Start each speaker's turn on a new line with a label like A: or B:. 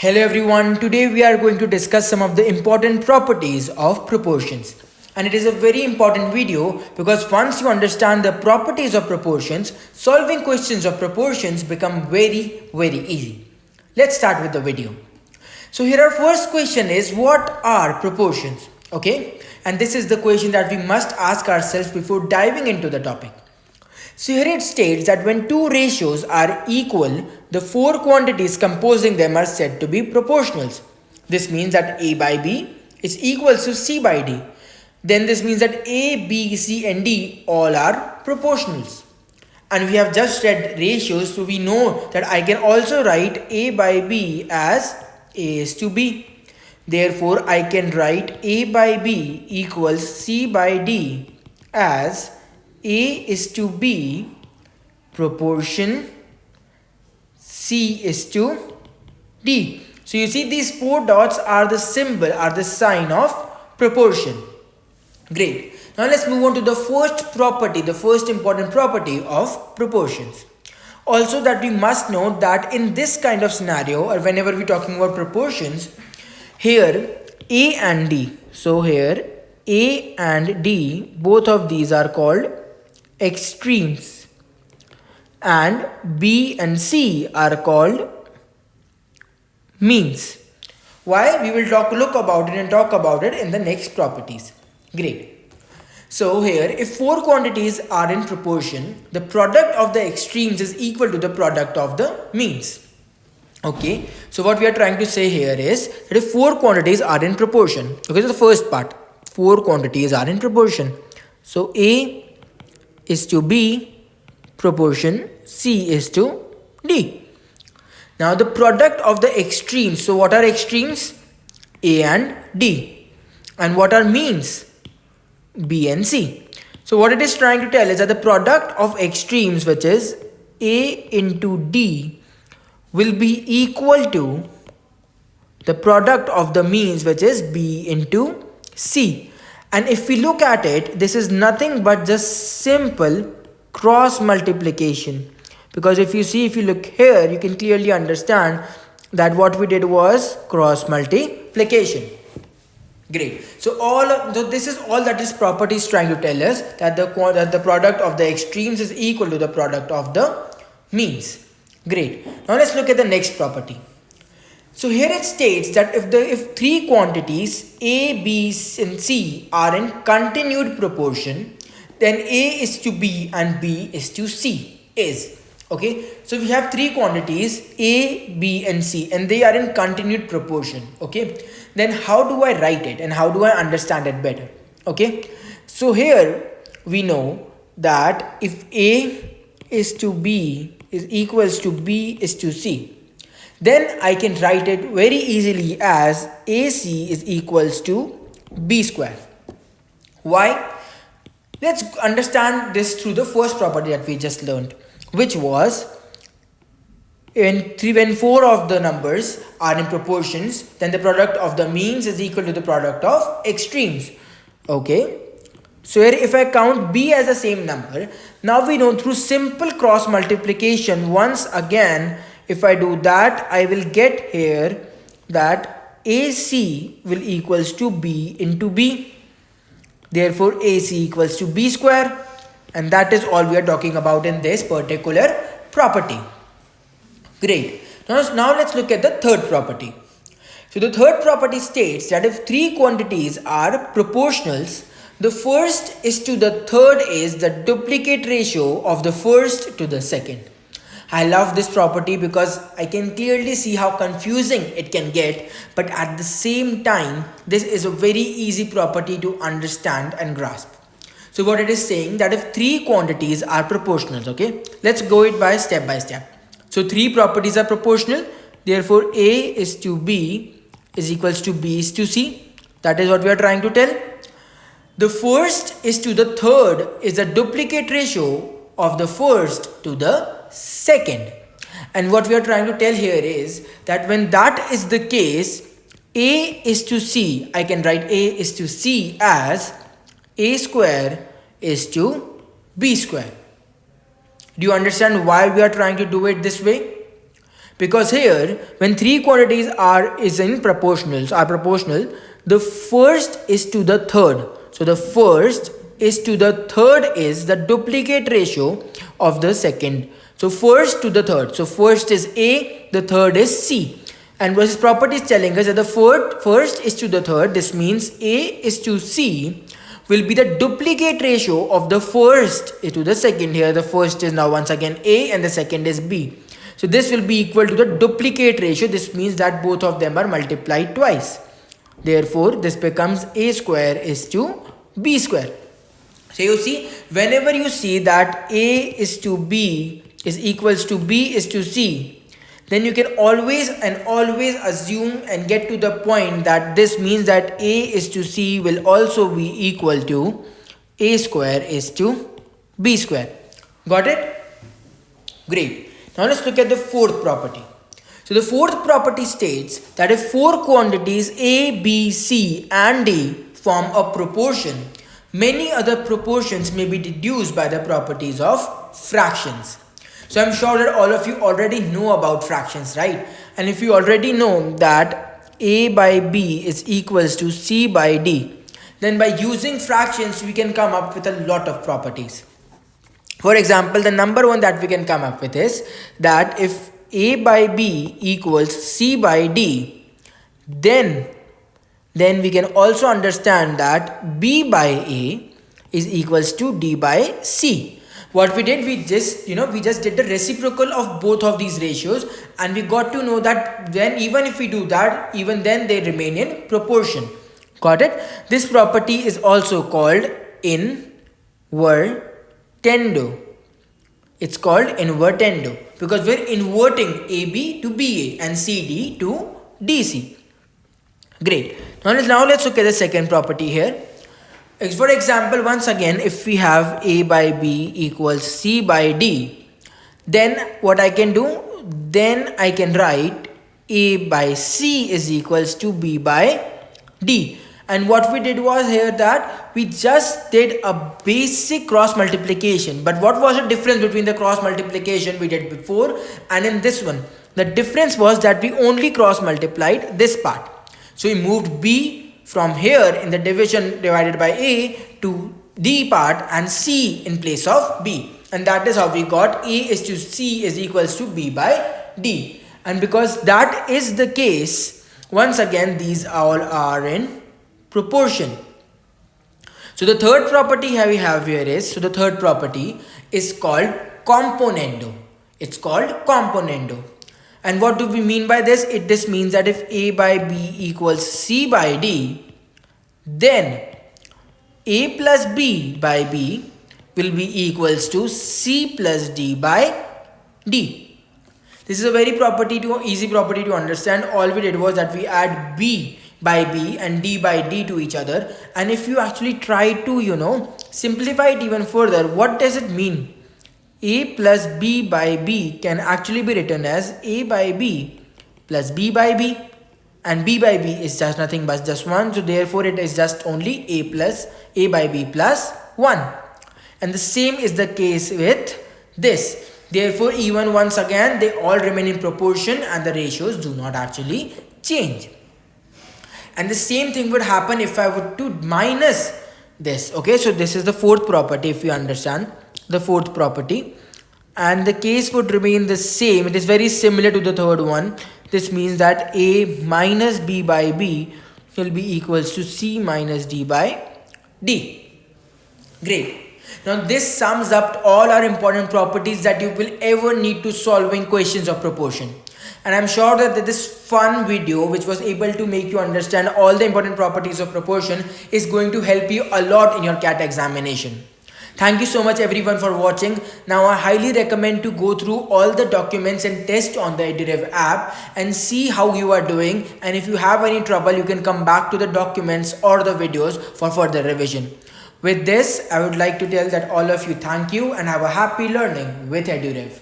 A: Hello everyone, today we are going to discuss some of the important properties of proportions. And it is a very important video because once you understand the properties of proportions, solving questions of proportions become very easy. Let's start with the video. So here our first question is, what are proportions? Okay, and this is the question that we must ask ourselves before diving into the topic. So here it states that when two ratios are equal, the four quantities composing them are said to be proportionals. This means that A by B is equal to C by D. Then this means that A, B, C and D all are proportionals. And we have just read ratios, so we know that I can also write A by B as A is to B. Therefore, I can write A by B equals C by D as A is to B proportion C is to D. So you see these four dots are the symbol, are the sign of proportion. Great. Now let's move on to the first property, the first important property of proportions. Also that we must note that in this kind of scenario, or whenever we're talking about proportions, here A and D, so here A and D, both of these are called extremes, and B and C are called means. Why? We will look about it in the next properties. Great. So here, if four quantities are in proportion, the product of the extremes is equal to the product of the means. Okay, so what we are trying to say here is that if four quantities are in proportion, okay, so the first part, four quantities are in proportion. So A is to B proportion C is to D. Now the product of the extremes, so what are extremes? A and D. And what are means? B and C. So what it is trying to tell is that the product of extremes, which is A into D, will be equal to the product of the means, which is B into C. And if we look at it, this is nothing but just simple cross multiplication. Because if you look here, you can clearly understand that what we did was cross multiplication. Great. So this is all that this property is trying to tell us, that the product of the extremes is equal to the product of the means. Great. Now let's look at the next property. So here it states that if three quantities A, B and C are in continued proportion, then A is to B and B is to C is. Okay, so we have three quantities A, B and C and they are in continued proportion. Okay, then how do I write it and how do I understand it better? Okay, so here we know that if A is to B is equals to B is to C, then I can write it very easily as AC is equals to B square. Why? Let's understand this through the first property that we just learned, which was when four of the numbers are in proportions, then the product of the means is equal to the product of extremes. Okay, so here if I count B as the same number, now we know through simple cross multiplication, once again if I do that, I will get here that AC will equals to B into B. Therefore AC equals to B square. And that is all we are talking about in this particular property. Great. Now let's look at the third property. So the third property states that if three quantities are proportionals, the first is to the third is the duplicate ratio of the first to the second. I love this property because I can clearly see how confusing it can get, but at the same time, this is a very easy property to understand and grasp. So what it is saying that if three quantities are proportional, okay, let's go it by step. So three properties are proportional, therefore A is to B is equals to B is to C. That is what we are trying to tell. The first is to the third is a duplicate ratio of the first to the second. And what we are trying to tell here is that when that is the case, A is to C, I can write A is to C as A square is to B square. Do you understand why we are trying to do it this way? Because here, when three quantities are proportional, the first is to the third. So the first is to the third is the duplicate ratio of the second. So first to the third. So first is A, the third is C. And what this property is telling us that the first is to the third. This means A is to C will be the duplicate ratio of the first to the second. Here the first is now once again A and the second is B. So this will be equal to the duplicate ratio. This means that both of them are multiplied twice. Therefore, this becomes A square is to B square. So you see, whenever you see that A is to B is equals to B is to C, then you can always assume and get to the point that this means that A is to C will also be equal to A square is to B square. Got it? Great. Now let's look at the fourth property. So the fourth property states that if four quantities A, B, C and D form a proportion, many other proportions may be deduced by the properties of fractions. So I'm sure that all of you already know about fractions, right? And if you already know that A by B is equals to C by D, then by using fractions we can come up with a lot of properties. For example, the number one that we can come up with is that if A by B equals C by D, then we can also understand that B by A is equals to D by C. What we did, we just did the reciprocal of both of these ratios, and we got to know that then even if we do that, even then they remain in proportion. Got it? This property is also called invertendo. It's called invertendo because we're inverting AB to BA and CD to DC. Great. Now let's look at the second property here. For example, once again, if we have A by B equals C by D, then what I can do? Then I can write A by C is equals to B by D. And what we did was here that we just did a basic cross multiplication. But what was the difference between the cross multiplication we did before and in this one? The difference was that we only cross multiplied this part. So we moved B from here in the division divided by A to D part and C in place of B. And that is how we got A is to C is equals to B by D. And because that is the case, once again these all are in proportion. So the third property we have here is, the third property is called componendo. It's called componendo. And what do we mean by this? This means that if A by B equals C by D, then A plus B by B will be equals to C plus D by D. This is a very easy property to understand. All we did was that we add B by B and D by D to each other. And if you actually try to, simplify it even further, what does it mean? A plus B by B can actually be written as A by B plus B by B. And B by B is just nothing but just 1. So therefore it is just only A by B plus 1. And the same is the case with this. Therefore even once again they all remain in proportion and the ratios do not actually change. And the same thing would happen if I were to minus this. Okay, so this is the fourth property if you understand. The fourth property. And the case would remain the same. It is very similar to the third one. This means that A minus B by B will be equals to C minus D by D. Great. Now this sums up all our important properties that you will ever need to solving questions of proportion. And I'm sure that this fun video, which was able to make you understand all the important properties of proportion, is going to help you a lot in your CAT examination. Thank you so much everyone for watching. Now I highly recommend to go through all the documents and test on the EduRev app and see how you are doing. And if you have any trouble, you can come back to the documents or the videos for further revision. With this, I would like to tell that all of you thank you and have a happy learning with EduRev.